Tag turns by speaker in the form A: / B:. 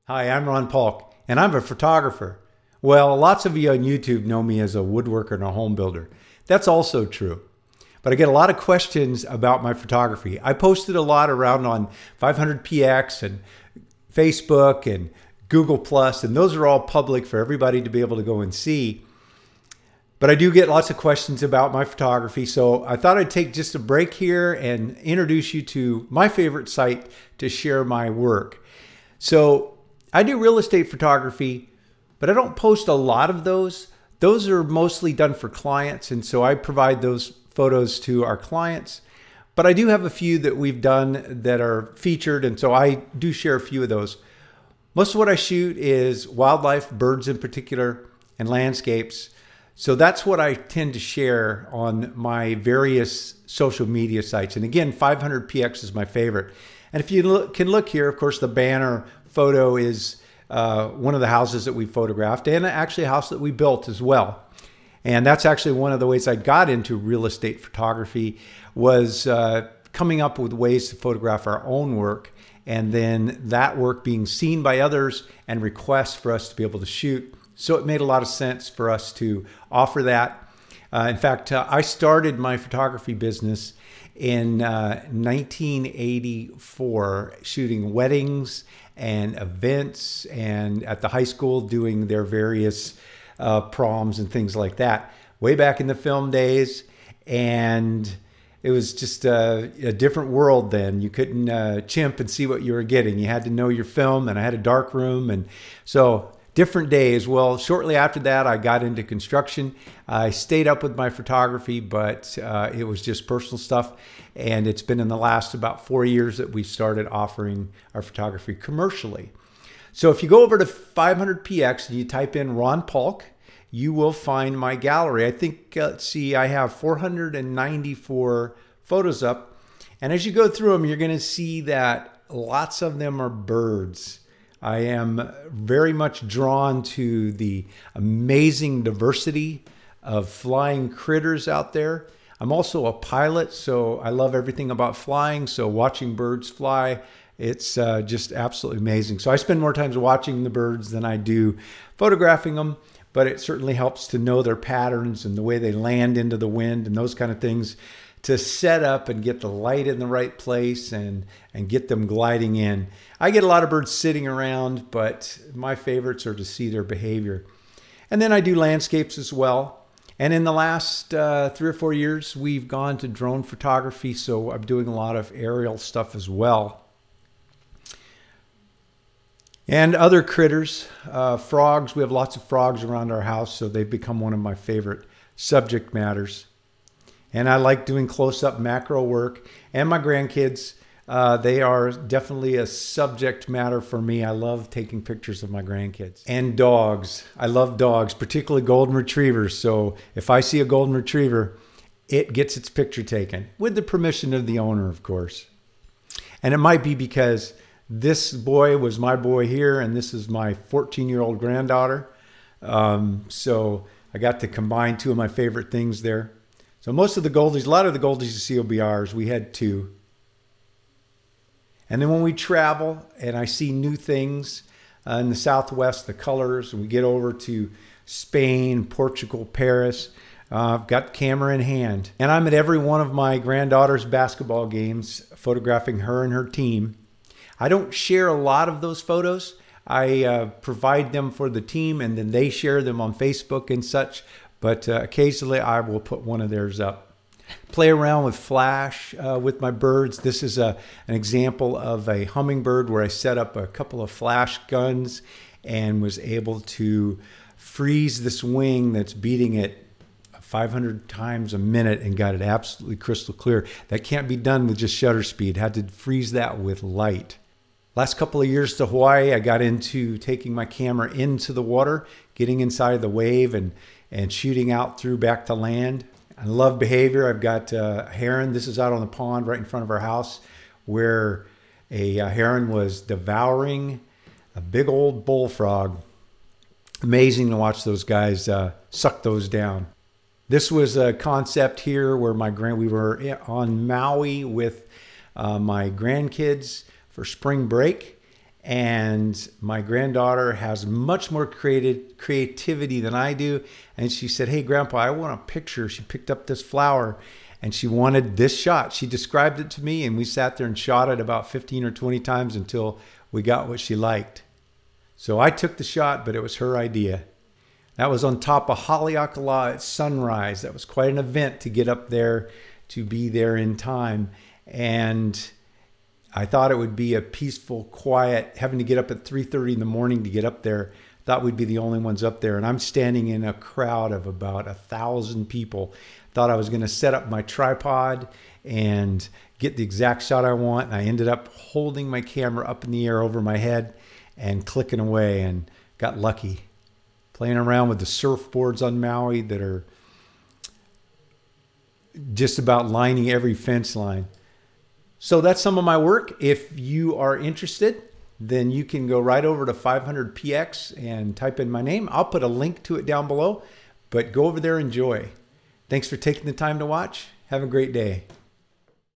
A: Hi, I'm Ron Paulk, and I'm a photographer. Well, lots of you on YouTube know me as a woodworker and a home builder. That's also true. But I get a lot of questions about my photography. I posted a lot around on 500px and Facebook and Google+, and those are all public for everybody to be able to go and see. But I do get lots of questions about my photography, so I thought I'd take just a break here and introduce you to my favorite site to share my work. So I do real estate photography, but I don't post a lot of those. Those are mostly done for clients, and so I provide those photos to our clients. But I do have a few that we've done that are featured, and so I do share a few of those. Most of what I shoot is wildlife, birds in particular, and landscapes. So that's what I tend to share on my various social media sites. And again, 500px is my favorite. And if you can look here, of course, the banner photo is one of the houses that we photographed, and actually a house that we built as well. And that's actually one of the ways I got into real estate photography, was coming up with ways to photograph our own work, and then that work being seen by others and requests for us to be able to shoot. So it made a lot of sense for us to offer that. In fact, I started my photography business in 1984, shooting weddings and events, and at the high school doing their various proms and things like that, way back in the film days. And it was just a different world then. You couldn't chimp and see what you were getting. You had to know your film, and I had a dark room, and so different days. Well, shortly after that, I got into construction. I stayed up with my photography, but it was just personal stuff. And it's been in the last about 4 years that we started offering our photography commercially. So if you go over to 500px and you type in Ron Paulk, you will find my gallery. I think, let's see, I have 494 photos up. And as you go through them, you're going to see that lots of them are birds. I am very much drawn to the amazing diversity of flying critters out there. I'm also a pilot, so I love everything about flying. So watching birds fly, it's just absolutely amazing. So I spend more times watching the birds than I do photographing them, but it certainly helps to know their patterns and the way they land into the wind and those kind of things, to set up and get the light in the right place and get them gliding in. I get a lot of birds sitting around, but my favorites are to see their behavior. And then I do landscapes as well. And in the last 3 or 4 years, we've gone to drone photography, so I'm doing a lot of aerial stuff as well. And other critters, frogs. We have lots of frogs around our house, so they've become one of my favorite subject matters. And I like doing close-up macro work. And my grandkids, they are definitely a subject matter for me. I love taking pictures of my grandkids. And dogs. I love dogs, particularly golden retrievers. So if I see a golden retriever, it gets its picture taken, with the permission of the owner, of course. And it might be because this boy was my boy here, and this is my 14-year-old granddaughter. So I got to combine two of my favorite things there. So most of the goldies, a lot of the goldies you see will be ours. We had 2. And then when we travel and I see new things in the Southwest, the colors, and we get over to Spain, Portugal, Paris, I've got camera in hand. And I'm at every one of my granddaughter's basketball games, photographing her and her team. I don't share a lot of those photos. I provide them for the team, and then they share them on Facebook and such. But occasionally I will put one of theirs up. Play around with flash with my birds. This is an example of a hummingbird where I set up a couple of flash guns and was able to freeze this wing that's beating it 500 times a minute and got it absolutely crystal clear. That can't be done with just shutter speed. Had to freeze that with light. Last couple of years to Hawaii, I got into taking my camera into the water, getting inside the wave and shooting out through back to land. I love behavior. I've got a heron. This is out on the pond right in front of our house, where a heron was devouring a big old bullfrog. Amazing to watch those guys suck those down. This was a concept here where we were on Maui with my grandkids for spring break, And my granddaughter has much more creativity than I do. And she said, "Hey, Grandpa, I want a picture." She picked up this flower and she wanted this shot. She described it to me, and we sat there and shot it about 15 or 20 times until we got what she liked. So I took the shot, but it was her idea. That was on top of Haleakala at sunrise. That was quite an event to get up there, to be there in time. And I thought it would be a peaceful, quiet, having to get up at 3:30 in the morning to get up there. Thought we'd be the only ones up there. And I'm standing in a crowd of about 1,000 people. Thought I was going to set up my tripod and get the exact shot I want. And I ended up holding my camera up in the air over my head and clicking away, and got lucky. Playing around with the surfboards on Maui that are just about lining every fence line. So that's some of my work. If you are interested, then you can go right over to 500px and type in my name. I'll put a link to it down below, but go over there and enjoy. Thanks for taking the time to watch. Have a great day.